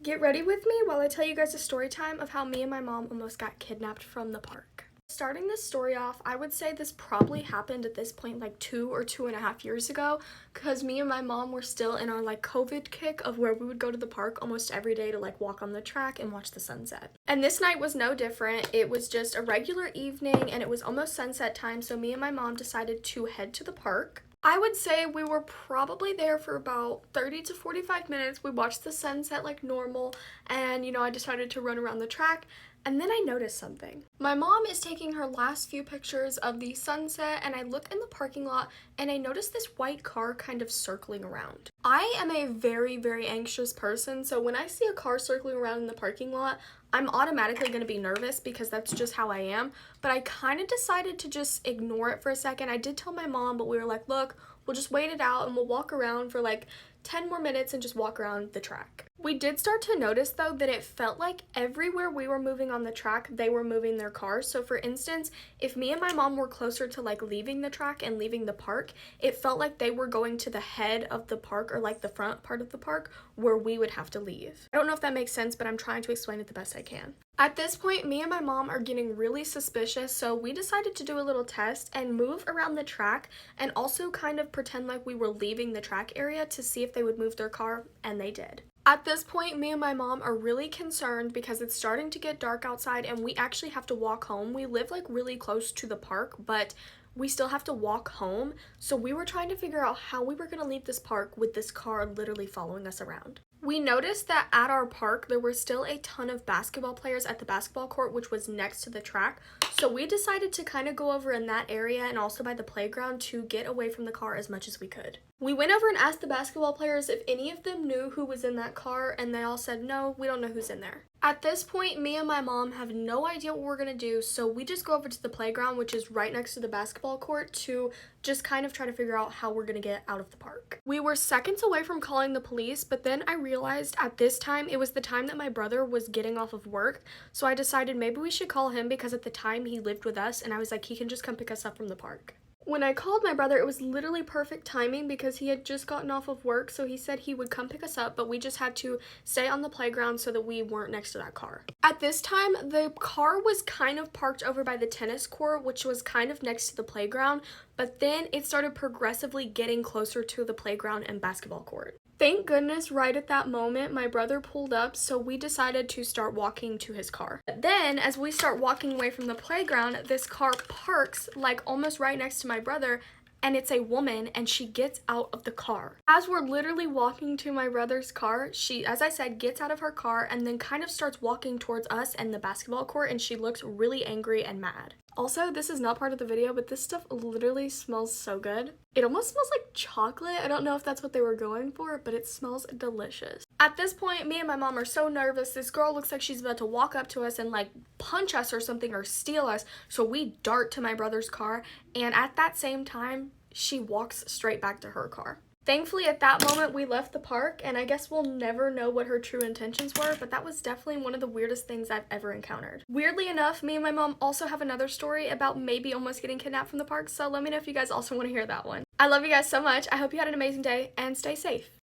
Get ready with me while I tell you guys a story time of how me and my mom almost got kidnapped from the park. Starting this story off, I would say this probably happened at this point like 2 or 2.5 years ago, because me and my mom were still in our like COVID kick of where we would go to the park almost every day to like walk on the track and watch the sunset. And this night was no different. It was just a regular evening and it was almost sunset time, so me and my mom decided to head to the park. I would say we were probably there for about 30 to 45 minutes. We watched the sunset like normal, and I decided to run around the track, and then I noticed something. My mom is taking her last few pictures of the sunset, and I look in the parking lot and I noticed this white car kind of circling around. I am a very, very anxious person, so when I see a car circling around in the parking lot, I'm automatically going to be nervous because that's just how I am, but I kind of decided to just ignore it for a second. I did tell my mom, but we were like, look, we'll just wait it out and we'll walk around for like 10 more minutes and just walk around the track. We did start to notice though that it felt like everywhere we were moving on the track, they were moving their cars. So for instance, if me and my mom were closer to like leaving the track and leaving the park, it felt like they were going to the head of the park or like the front part of the park where we would have to leave. I don't know if that makes sense, but I'm trying to explain it the best I can. At this point, me and my mom are getting really suspicious, so we decided to do a little test and move around the track and also kind of pretend like we were leaving the track area to see if they would move their car, and they did. At this point, me and my mom are really concerned because it's starting to get dark outside and we actually have to walk home. We live like really close to the park, but we still have to walk home, so we were trying to figure out how we were going to leave this park with this car literally following us around. We noticed that at our park, there were still a ton of basketball players at the basketball court, which was next to the track. So we decided to kind of go over in that area and also by the playground to get away from the car as much as we could. We went over and asked the basketball players if any of them knew who was in that car, and they all said, no, we don't know who's in there. At this point, me and my mom have no idea what we're going to do, so we just go over to the playground, which is right next to the basketball court, to just kind of try to figure out how we're going to get out of the park. We were seconds away from calling the police, but then I realized at this time it was the time that my brother was getting off of work, so I decided maybe we should call him because at the time he lived with us, and I was like, he can just come pick us up from the park. When I called my brother, it was literally perfect timing because he had just gotten off of work, so he said he would come pick us up, but we just had to stay on the playground so that we weren't next to that car. At this time, the car was kind of parked over by the tennis court, which was kind of next to the playground, but then it started progressively getting closer to the playground and basketball court. Thank goodness right at that moment my brother pulled up, so we decided to start walking to his car. But then as we start walking away from the playground, this car parks like almost right next to my brother, and it's a woman, and she gets out of the car. As we're literally walking to my brother's car, she, as I said, gets out of her car and then kind of starts walking towards us and the basketball court, and she looks really angry and mad. Also, this is not part of the video, but this stuff literally smells so good. It almost smells like chocolate. I don't know if that's what they were going for, but it smells delicious. At this point, me and my mom are so nervous. This girl looks like she's about to walk up to us and like punch us or something or steal us. So we dart to my brother's car, and at that same time, she walks straight back to her car. Thankfully, at that moment, we left the park, and I guess we'll never know what her true intentions were, but that was definitely one of the weirdest things I've ever encountered. Weirdly enough, me and my mom also have another story about maybe almost getting kidnapped from the park, so let me know if you guys also want to hear that one. I love you guys so much. I hope you had an amazing day, and stay safe.